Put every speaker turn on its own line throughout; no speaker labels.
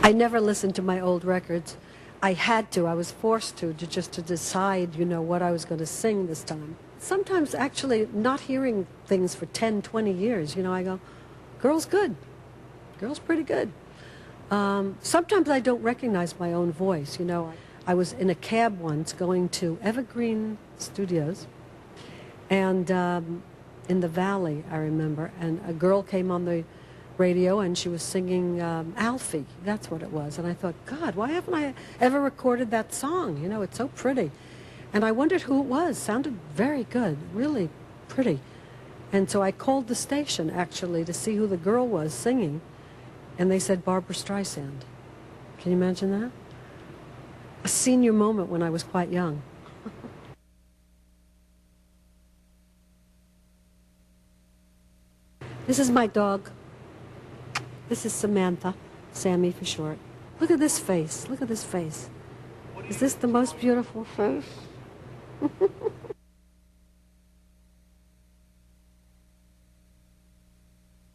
I never listened to my old records. I had to. I was forced to just to decide, you know, what I was going to sing this time. Sometimes actually not hearing things for 10, 20 years, you know, I go, girl's good. Girl's pretty good. Sometimes I don't recognize my own voice, you know. I was in a cab once going to Evergreen Studios, and in the Valley, I remember, and a girl came on the radio and she was singing Alfie, that's what it was. And I thought, God, why haven't I ever recorded that song? You know, it's so pretty. And I wondered who it was. Sounded very good, really pretty. And so I called the station, actually, to see who the girl was singing. And they said Barbra Streisand. Can you imagine that? A senior moment when I was quite young. This is my dog. This is Samantha, Sammy for short. Look at this face. Look at this face. Is this the most beautiful face?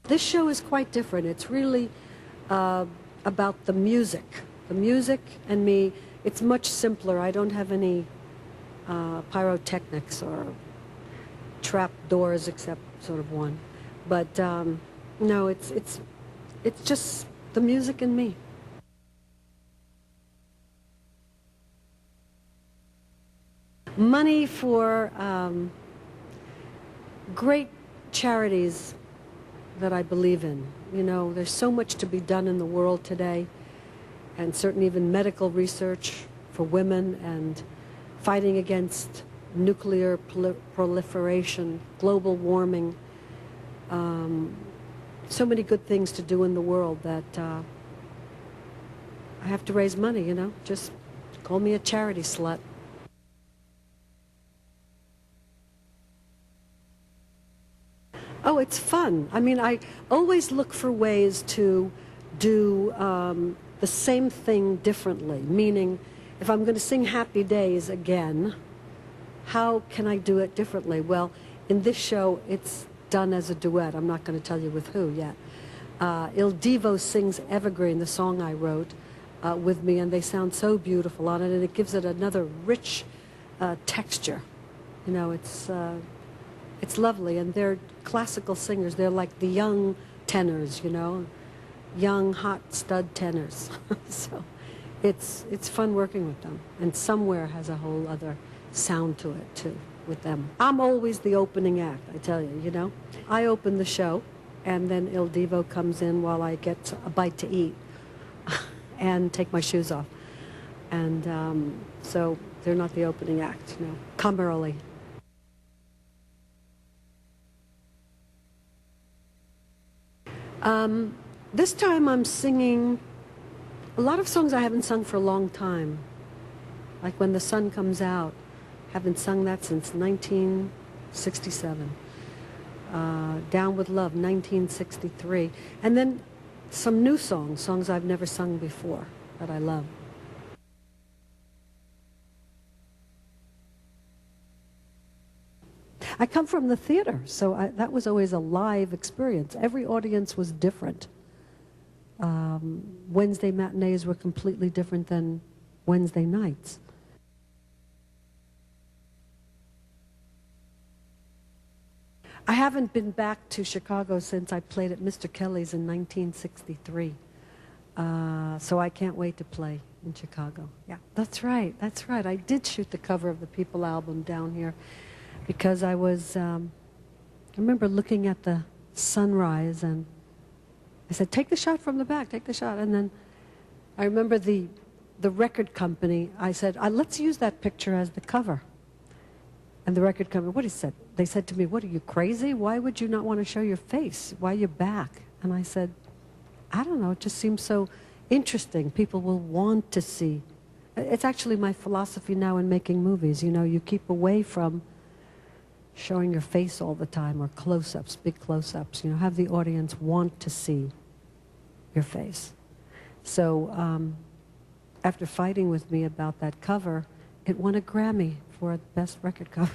This show is quite different. It's really about the music. The music and me, it's much simpler. I don't have any pyrotechnics or trap doors except sort of one. But no, it's just the music and me. Money for great charities that I believe in. You know, there's so much to be done in the world today, and certainly even medical research for women and fighting against nuclear proliferation, global warming. So many good things to do in the world that I have to raise money, you know. Just call me a charity slut. Oh, it's fun. I mean, I always look for ways to do the same thing differently, meaning if I'm going to sing Happy Days again, how can I do it differently? Well, in this show, it's done as a duet. I'm not going to tell you with who yet. Il Divo sings Evergreen, the song I wrote, with me, and they sound so beautiful on it, and it gives it another rich texture. You know, it's lovely, and they're classical singers. They're like the young tenors, you know, young, hot stud tenors. So it's fun working with them, and Somewhere has a whole other sound to it, too, with them. I'm always the opening act, I tell you, you know. I open the show, and then Il Divo comes in while I get a bite to eat and take my shoes off. And so they're not the opening act, you know. Come early. This time I'm singing a lot of songs I haven't sung for a long time. Like When the Sun Comes Out. Haven't sung that since 1967. Down with Love, 1963. And then some new songs I've never sung before that I love. I come from the theater, so that was always a live experience. Every audience was different. Wednesday matinees were completely different than Wednesday nights. I haven't been back to Chicago since I played at Mr. Kelly's in 1963. So I can't wait to play in Chicago. Yeah, that's right, that's right. I did shoot the cover of the People album down here because I was, I remember looking at the sunrise and I said, take the shot from the back, take the shot. And then I remember the record company, I said, let's use that picture as the cover. And the record company, what he said? They said to me, what, are you crazy? Why would you not want to show your face? Why your back? And I said, I don't know, it just seems so interesting. People will want to see. It's actually my philosophy now in making movies. You know, you keep away from showing your face all the time or close-ups, big close-ups. You know, have the audience want to see your face. So after fighting with me about that cover, it won a Grammy for Best Record Cover.